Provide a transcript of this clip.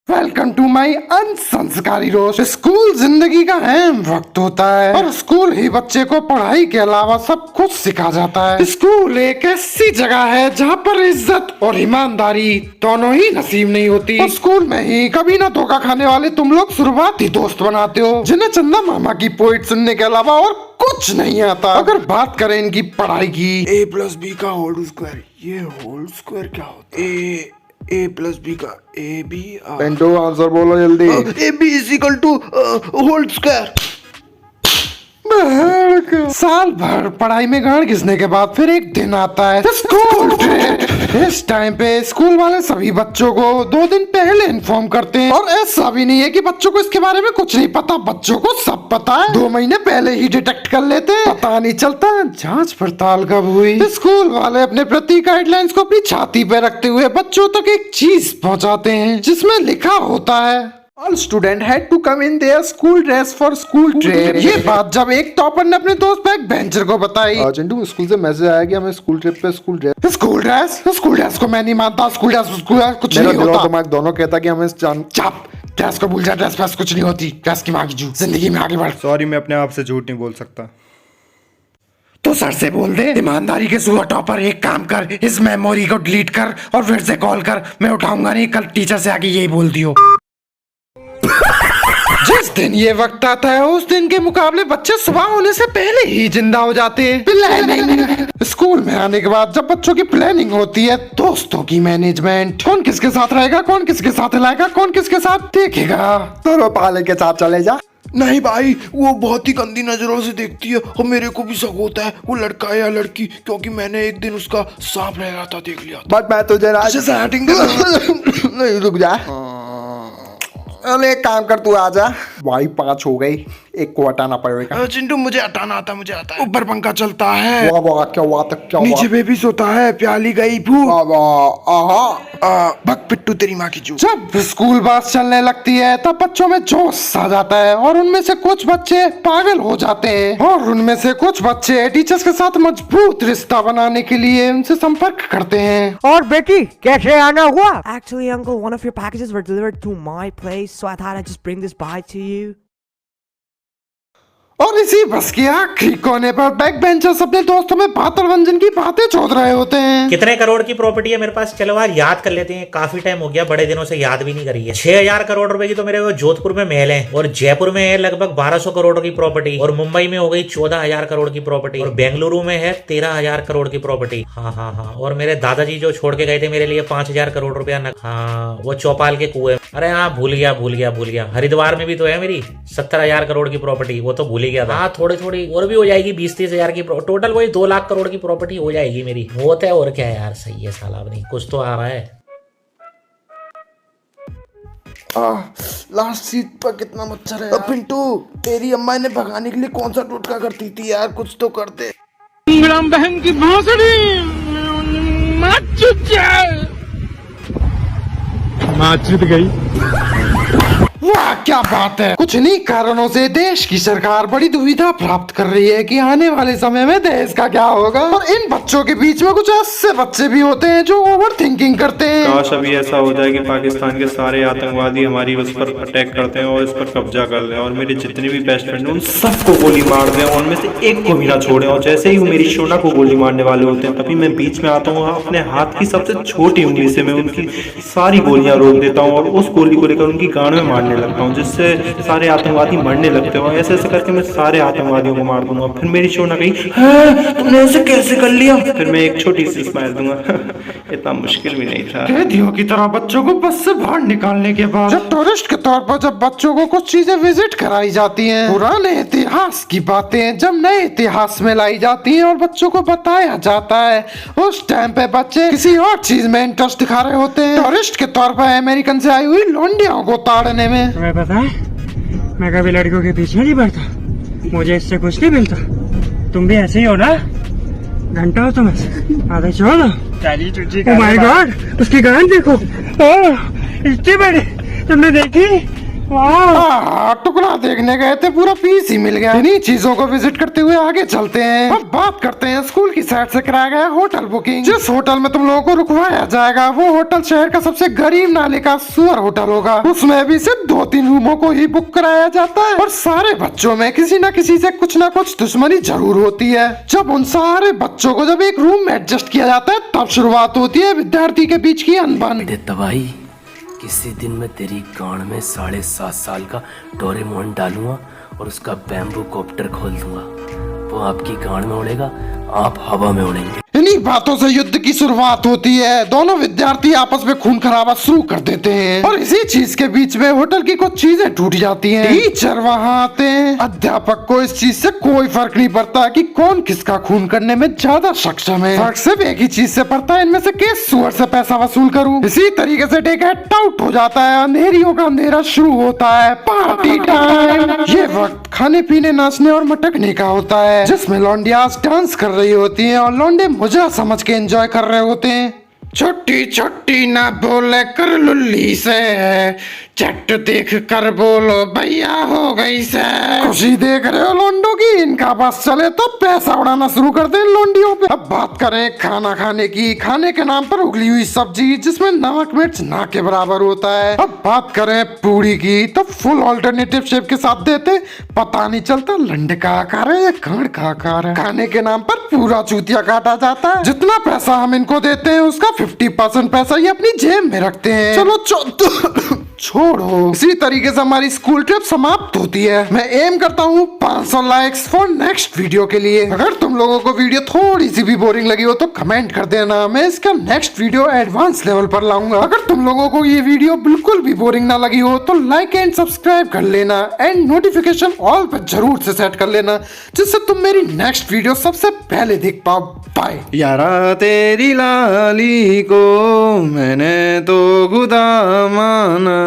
Welcome to my अनसंस्कारी रोज। School जिंदगी का अहम वक्त होता है और स्कूल ही बच्चे को पढ़ाई के अलावा सब कुछ सिखा जाता है। स्कूल एक ऐसी जगह है जहाँ पर इज्जत और ईमानदारी दोनों ही नसीब नहीं होती। और स्कूल में ही कभी ना धोखा खाने वाले तुम लोग शुरुआती दोस्त बनाते हो जिन्हें चंदा मामा की पोइट सुनने के अलावा और कुछ नहीं आता। अगर बात करें इनकी पढ़ाई की, a+b का होल स्क्वायर, ये होल स्क्वायर क्या होता है? a+b का ab पेंटो आंसर बोलो जल्दी। ab is equal to whole square. साल भर पढ़ाई में गाड़ घिसने के बाद फिर एक दिन आता है स्कूल ट्रिप। इस टाइम पे स्कूल वाले सभी बच्चों को 2 दिन पहले इन्फॉर्म करते हैं और ऐसा भी नहीं है कि बच्चों को इसके बारे में कुछ नहीं पता, बच्चों को सब पता है। 2 महीने पहले ही डिटेक्ट कर लेते हैं, पता नहीं चलता जांच पड़ताल कब हुई। स्कूल वाले अपने प्रति गाइडलाइंस को अपनी छाती पे रखते हुए बच्चों तक एक चीज पहुंचाते हैं जिसमें लिखा होता है All student had to come in their school dress for school trip। ये बात जब एक टॉपर ने अपने दोस्त बैक बेंचर को बताई, चिंटू स्कूल से मैसेज आया कि हमें स्कूल ट्रिप पे स्कूल ड्रेस को मैं नहीं मानता। स्कूल ड्रेस कुछ नहीं होता। दिमाग दोनों कहता कि हमें चुप, ड्रेस को भूल जा, ड्रेस पास कुछ नहीं होती। ड्रेस की माँ की जू, जिंदगी में आगे बढ़। सॉरी, मैं अपने आप से झूठ नहीं बोल सकता। तो सर से बोल दे। ईमानदारी के सुबह टॉपर एक काम कर, इस मेमोरी को डिलीट कर और फिर से कॉल कर। मैं उठाऊंगा नहीं, कल टीचर से आके यही बोल दियो। जिस दिन ये वक्त आता है उस दिन के मुकाबले बच्चे सुबह होने से पहले ही जिंदा हो जाते हैं। प्लानिंग। स्कूल में आने के बाद जब बच्चों की प्लानिंग होती है, दोस्तों की मैनेजमेंट, कौन किसके साथ रहेगा, कौन किसके साथ लाएगा, कौन किसके साथ देखेगा। तो पाले के साथ चले जा। नहीं भाई, वो बहुत ही गंदी नजरों से देखती है और मेरे को भी शक होता है वो लड़का है या लड़की, क्योंकि मैंने एक दिन उसका सांप लहराता देख लिया। बट मैं तुझे नहीं, रुक जा। अरे एक काम कर, तू आजा। भाई 5 हो गई, एक को हटाना पड़ेगा। चिंटू मुझे हटाना आता, मुझे आता है। ऊपर पंखा चलता है, वाह क्या हुआ तक क्या हुआ? नीचे बेबी सोता है, प्याली गई भू। भग पिट्टू तेरी माँ की चू। जब स्कूल बस चलने लगती है तब बच्चों में जोश आ जाता है और उनमें से कुछ बच्चे पागल हो जाते हैं और उनमें से कुछ बच्चे टीचर्स के साथ मजबूत रिश्ता बनाने के लिए उनसे संपर्क करते हैं। और बेटी कैसे आना हुआ? Actually, uncle, one of your packages were delivered to my place, so I thought I'd just bring this by to you. और इसी बस के आखिरी कोने पर बैक बेंचर्स अपने दोस्तों में बातर व्यंजन की बातें चोद रहे होते हैं। कितने करोड़ की प्रॉपर्टी है मेरे पास? चलो यार याद कर लेते हैं, काफी टाइम हो गया, बड़े दिनों से याद भी नहीं करी है। 6000 करोड़ रुपए की तो मेरे जोधपुर में महल है और जयपुर में है लगभग 1200 करोड़ की प्रॉपर्टी और मुंबई में हो गई 14000 करोड़ की प्रॉपर्टी और बेंगलुरु में है 13000 करोड़ की प्रॉपर्टी। हाँ, और मेरे दादाजी जो छोड़ के गए थे मेरे लिए 5000 करोड़ रुपया। हाँ, वो चौपाल के कुएं। अरे हाँ, भूल गया। हरिद्वार में भी तो है मेरी 70000 करोड़ की प्रॉपर्टी, वो तो भूल ही गया था। हाँ, थोड़ी और भी हो जाएगी, 20-30 हजार की टोटल वही 2 लाख करोड़ की प्रॉपर्टी हो जाएगी मेरी। होता है और क्या है यार, सही है साला, नहीं कुछ तो आ रहा है। लास्ट सीट पर कितना मच्छर है। पिंटू, तेरी अम्मा ने भगाने के लिए कौन सा टोटका करती थी यार, कुछ तो करते। बहन की भोसड़ी माचुत गई। वाह क्या बात है। कुछ इन्हीं कारणों से देश की सरकार बड़ी दुविधा प्राप्त कर रही है कि आने वाले समय में देश का क्या होगा। और इन बच्चों के बीच में कुछ ऐसे बच्चे भी होते हैं जो ओवर थिंकिंग करते हैं। काश अभी ऐसा हो जाए कि पाकिस्तान के सारे आतंकवादी हमारी उस पर अटैक करते हैं और इस पर कब्जा कर लें और मेरे जितने भी बेस्ट फ्रेंड हैं उन सबको गोली मार दें, उनमें से एक को भी ना छोड़े। और जैसे ही वो मेरी शोना को गोली मारने वाले होते हैं तभी मैं बीच में आता हूँ, अपने हाथ की सबसे छोटी उंगली से मैं उनकी सारी गोलियां रोक देता हूँ और उस गोली को लेकर उनकी गांड में मारने लगता हूँ, जिससे सारे आतंकवादी मरने लगते हो। ऐसे करके मैं सारे आतंकवादियों को मार दूंगा। फिर मेरी शोना गई, तुमने ऐसे कैसे कर लिया? फिर मैं एक छोटी सी स्माइल दूंगा। इतना मुश्किल भी नहीं था। कैदियों की तरह बच्चों को बस से बाहर निकालने के बाद जब टूरिस्ट के तौर पर जब बच्चों को कुछ चीजें विजिट कराई जाती हैं, पुराने इतिहास की बातें जब नए इतिहास में लाई जाती हैं और बच्चों को बताया जाता है, उस टाइम पे बच्चे किसी और चीज में इंटरेस्ट दिखा रहे होते हैं। टूरिस्ट के तौर पर अमेरिकन से आई हुई लौंडियों को ताड़ने में। तुम्हें पता है, मैं कभी लड़कियों के पीछे नहीं पड़ता, मुझे इससे कुछ नहीं मिलता। तुम भी ऐसे ही हो ना? घंटा हो तुम ऐसे आधे छोड़ो। ओह माय गॉड, उसकी गांड देखो, इतनी बड़ी। तुमने देखी? वाह टुकड़ा देखने गए थे, पूरा पीस ही मिल गया। इन्हीं चीजों को विजिट करते हुए आगे चलते हैं। अब बात करते हैं स्कूल की साइड से कराया गया होटल बुकिंग। जिस होटल में तुम लोगों को रुकवाया जाएगा वो होटल शहर का सबसे गरीब नाले का सुअर होटल होगा। उसमें भी सिर्फ 2-3 रूमों को ही बुक कराया जाता है और सारे बच्चों में किसी न किसी से कुछ न कुछ दुश्मनी जरूर होती है। जब उन सारे बच्चों को जब एक रूम में एडजस्ट किया जाता है तब शुरुआत होती है विद्यार्थी के बीच की अनबन। तबाही किसी दिन मैं तेरी गांड में 7.5 साल का डोरेमोन डालूंगा और उसका बैम्बू कॉप्टर खोल दूंगा। वो आपकी गांड में उड़ेगा, आप हवा में उड़ेंगे। इन्हीं बातों से युद्ध की शुरुआत होती है। दोनों विद्यार्थी आपस में खून खराबा शुरू कर देते हैं और इसी चीज के बीच में होटल की कुछ चीजें टूट जाती हैं। टीचर वहाँ आते हैं। अध्यापक को इस चीज से कोई फर्क नहीं पड़ता कि कौन किसका खून करने में ज्यादा सक्षम है। फर्क सिर्फ एक ही चीज से पड़ता है, इनमें से किस सुअर से पैसा वसूल करूं। इसी तरीके से डे गेट आउट हो जाता है। अंधेरियों का अंधेरा शुरू होता है। Party time. ये वक्त खाने पीने नाचने और मटकने का होता है जिसमें लौंडियास डांस कर रही होती हैं और लौंडे मुझे समझ के एंजॉय कर रहे होते हैं। छोटी छोटी ना बोले कर लुल्ली से, चट देख कर बोलो भैया हो गई से। खुशी देख रहे हो लोंडो की, इनका बस चले तो पैसा उड़ाना शुरू कर दे लोंडियों पे। अब बात करें खाना खाने की। खाने के नाम पर उगली हुई सब्जी जिसमें नमक मिर्च ना के बराबर होता है। अब बात करें पूरी की तो फुल ऑल्टरनेटिव शेप के साथ देते, पता नहीं चलता लंडे का आकार है या गांड का आकार है। खाने के नाम पर पूरा चूतिया काटा जाता है। जितना पैसा हम इनको देते हैं उसका 50% पैसा ये अपनी जेब में रखते हैं। चलो छोड़ो। इसी तरीके से हमारी स्कूल ट्रिप समाप्त होती है। मैं एम करता हूँ 500 लाइक्स फॉर नेक्स्ट वीडियो के लिए। अगर तुम लोगों को वीडियो थोड़ी सी भी बोरिंग लगी हो तो कमेंट कर देना, मैं इसका नेक्स्ट वीडियो एडवांस लेवल पर लाऊंगा। अगर तुम लोगों को ये वीडियो बिल्कुल भी बोरिंग ना लगी हो तो लाइक एंड सब्सक्राइब कर लेना एंड नोटिफिकेशन ऑल पर जरूर से सेट कर लेना जिससे तुम मेरी नेक्स्ट वीडियो सबसे पहले देख पाओ। बाय। यारा तेरी लाली को मैंने तो खुदा माना,